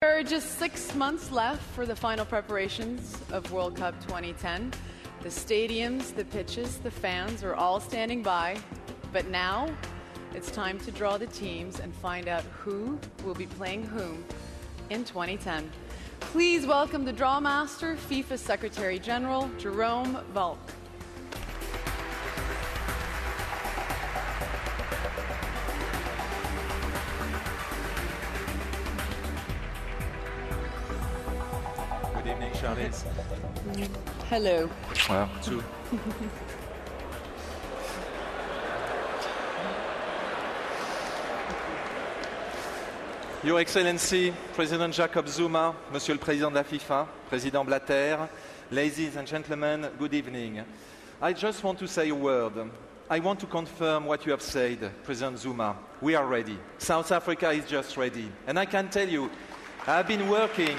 There are just 6 months left for the final preparations of World Cup 2010. The stadiums, the pitches, the fans are all standing by. But now, it's time to draw the teams and find out who will be playing whom in 2010. Please welcome the draw master, FIFA Secretary General, Jerome Valcke. Good evening, Charlize. Hello. Well, two. Your Excellency, President Jacob Zuma, Monsieur le Président de la FIFA, Président Blatter, ladies and gentlemen, good evening. I just want to say a word. I want to confirm what you have said, President Zuma. We are ready. South Africa is just ready. And I can tell you, I've been working,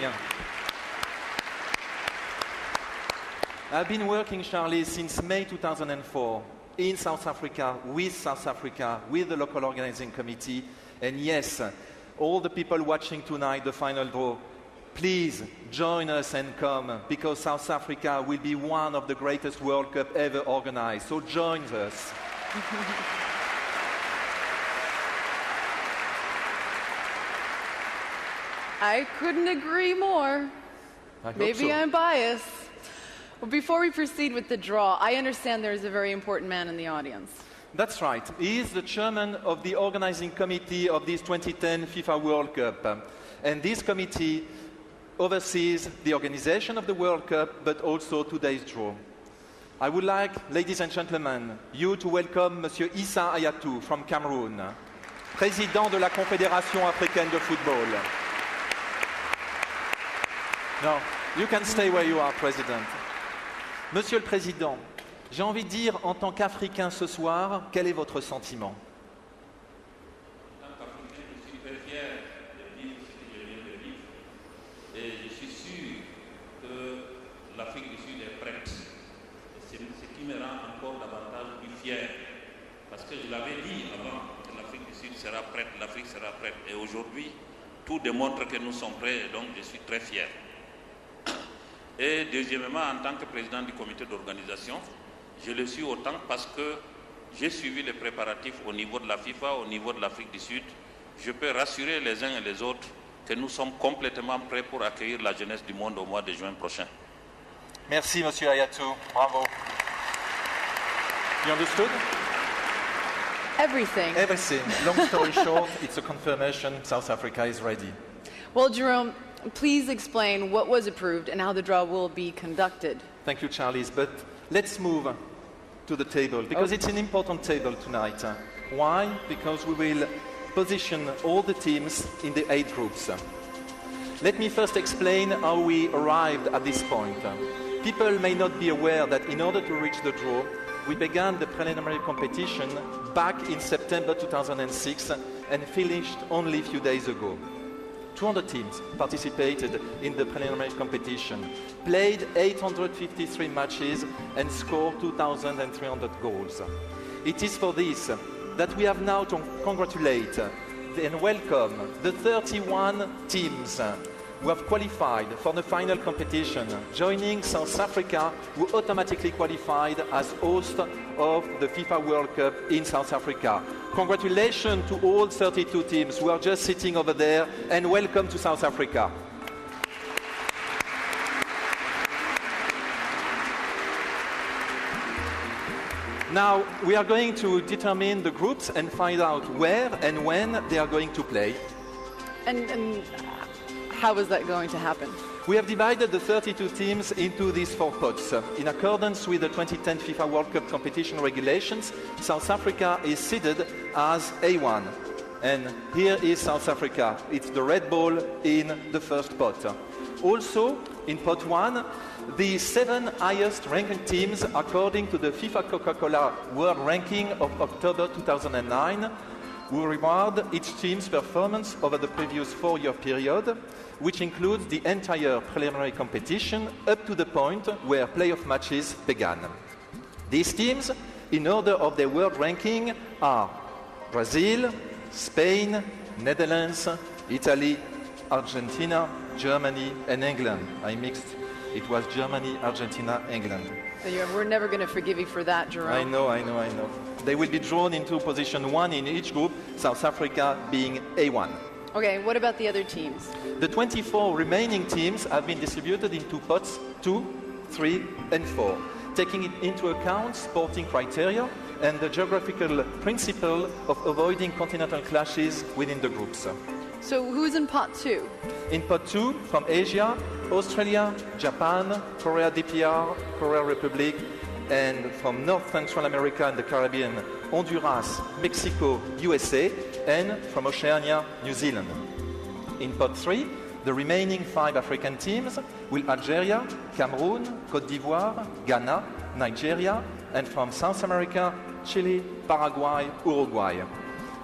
Charlize, since May 2004 in South Africa, with the local organizing committee. And yes, all the people watching tonight, the final draw, please join us and come, because South Africa will be one of the greatest World Cup ever organized. So join us. I couldn't agree more. Maybe I'm biased. Well, before we proceed with the draw, I understand there is a very important man in the audience. That's right. He is the chairman of the organizing committee of this 2010 FIFA World Cup. And this committee oversees the organization of the World Cup, but also today's draw. I would like, ladies and gentlemen, you to welcome Monsieur Issa Hayatou from Cameroon, président de la Confédération africaine de football. No, you can stay where you are, President. Monsieur le Président, j'ai envie de dire, en tant qu'Africain ce soir, quel est votre sentiment? En tant qu'Africain, je suis très fier de vivre ce que je viens de vivre. Et je suis sûr que l'Afrique du Sud est prête. Et c'est ce qui me rend encore davantage plus fier. Parce que je l'avais dit avant que l'Afrique du Sud sera prête, l'Afrique sera prête. Et aujourd'hui, tout démontre que nous sommes prêts, et donc je suis très fier. Et deuxièmement, en tant que président du comité d'organisation, je le suis autant parce que j'ai suivi les préparatifs au niveau de la FIFA, au niveau de l'Afrique du Sud. Je peux rassurer les uns et les autres que nous sommes complètement prêts pour accueillir la jeunesse du monde au mois de juin prochain. Merci, Monsieur Hayatou. Bravo. You understood? Everything. Everything. Long story short, it's a confirmation South Africa is ready. Well, Jerome, please explain what was approved and how the draw will be conducted. Thank you, Charlize. But let's move to the table, because it's an important table tonight. Why? Because we will position all the teams in the 8 groups. Let me first explain how we arrived at this point. People may not be aware that in order to reach the draw, we began the preliminary competition back in September 2006 and finished only a few days ago. 200 teams participated in the preliminary competition, played 853 matches and scored 2,300 goals. It is for this that we have now to congratulate and welcome the 31 teams who have qualified for the final competition, joining South Africa, who automatically qualified as host of the FIFA World Cup in South Africa. Congratulations to all 32 teams who are just sitting over there, and welcome to South Africa. Now, we are going to determine the groups and find out where and when they are going to play. And how is that going to happen? We have divided the 32 teams into these 4 pots. In accordance with the 2010 FIFA World Cup competition regulations, South Africa is seeded as A1. And here is South Africa. It's the red ball in the first pot. Also, in pot 1, the 7 highest ranked teams according to the FIFA Coca-Cola World Ranking of October 2009 will reward each team's performance over the previous 4-year period, which includes the entire preliminary competition up to the point where playoff matches began. These teams, in order of their world ranking, are Brazil, Spain, Netherlands, Italy, Argentina, Germany, and England. I mixed. It was Germany, Argentina, England. We're never going to forgive you for that, Jerome. I know. They will be drawn into position 1 in each group, South Africa being A1. Okay, what about the other teams? The 24 remaining teams have been distributed into pots 2, 3, and 4, taking into account sporting criteria and the geographical principle of avoiding continental clashes within the groups. So who's in pot 2? In pot 2, from Asia, Australia, Japan, Korea DPR, Korea Republic, and from North Central America and the Caribbean, Honduras, Mexico, USA, and from Oceania, New Zealand. In pot 3, the remaining 5 African teams will Algeria, Cameroon, Côte d'Ivoire, Ghana, Nigeria, and from South America, Chile, Paraguay, Uruguay.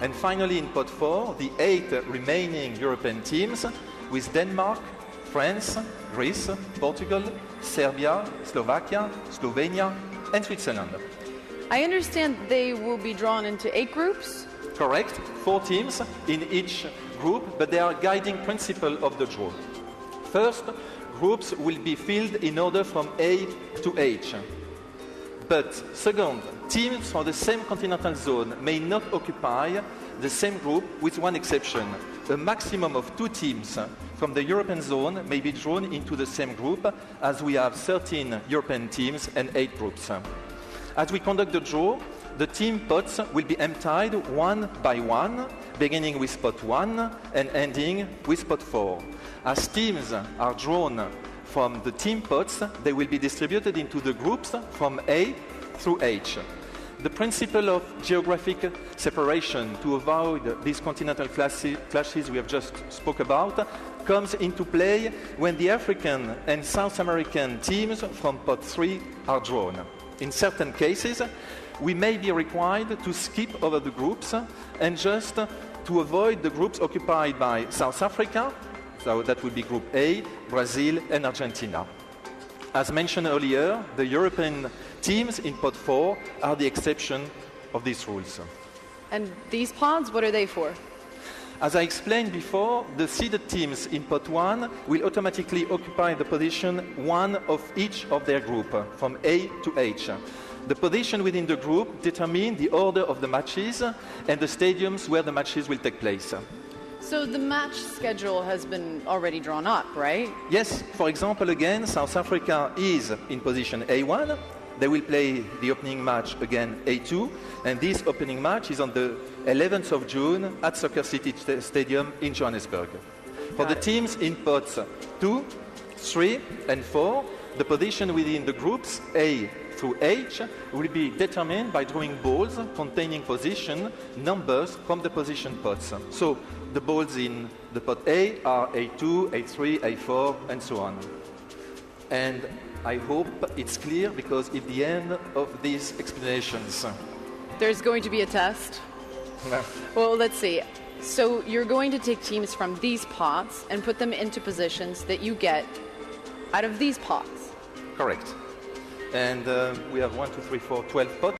And finally, in pot 4, the 8 remaining European teams with Denmark, France, Greece, Portugal, Serbia, Slovakia, Slovenia, and Switzerland. I understand they will be drawn into 8 groups? Correct. 4 teams in each group, but they are guiding principle of the draw. First, groups will be filled in order from A to H. But second, teams from the same continental zone may not occupy the same group, with one exception. A maximum of 2 teams from the European zone may be drawn into the same group, as we have 13 European teams and 8 groups. As we conduct the draw, the team pots will be emptied one by one, beginning with pot 1 and ending with pot 4. As teams are drawn from the team pots, they will be distributed into the groups from A through H. The principle of geographic separation to avoid these continental clashes we have just spoke about comes into play when the African and South American teams from pot 3 are drawn. In certain cases, we may be required to skip over the groups and just to avoid the groups occupied by South Africa, so that would be Group A, Brazil, and Argentina. As mentioned earlier, the European teams in pot 4 are the exception of these rules. And these pods, what are they for? As I explained before, the seeded teams in pot 1 will automatically occupy the position 1 of each of their group, from A to H. The position within the group determines the order of the matches and the stadiums where the matches will take place. So the match schedule has been already drawn up, right? Yes, for example, again, South Africa is in position A1. They will play the opening match again A2, and this opening match is on the 11th of June at Soccer City Stadium in Johannesburg. For the teams in pots 2, 3, and 4, the position within the groups A through H will be determined by drawing balls containing position numbers from the position pots. So the balls in the pot A are A2, A3, A4, and so on. And I hope it's clear, because at the end of these explanations, there's going to be a test? No. Well, let's see. So you're going to take teams from these pots and put them into positions that you get out of these pots? Correct. And we have 1, 2, 3, 4, 12 pots.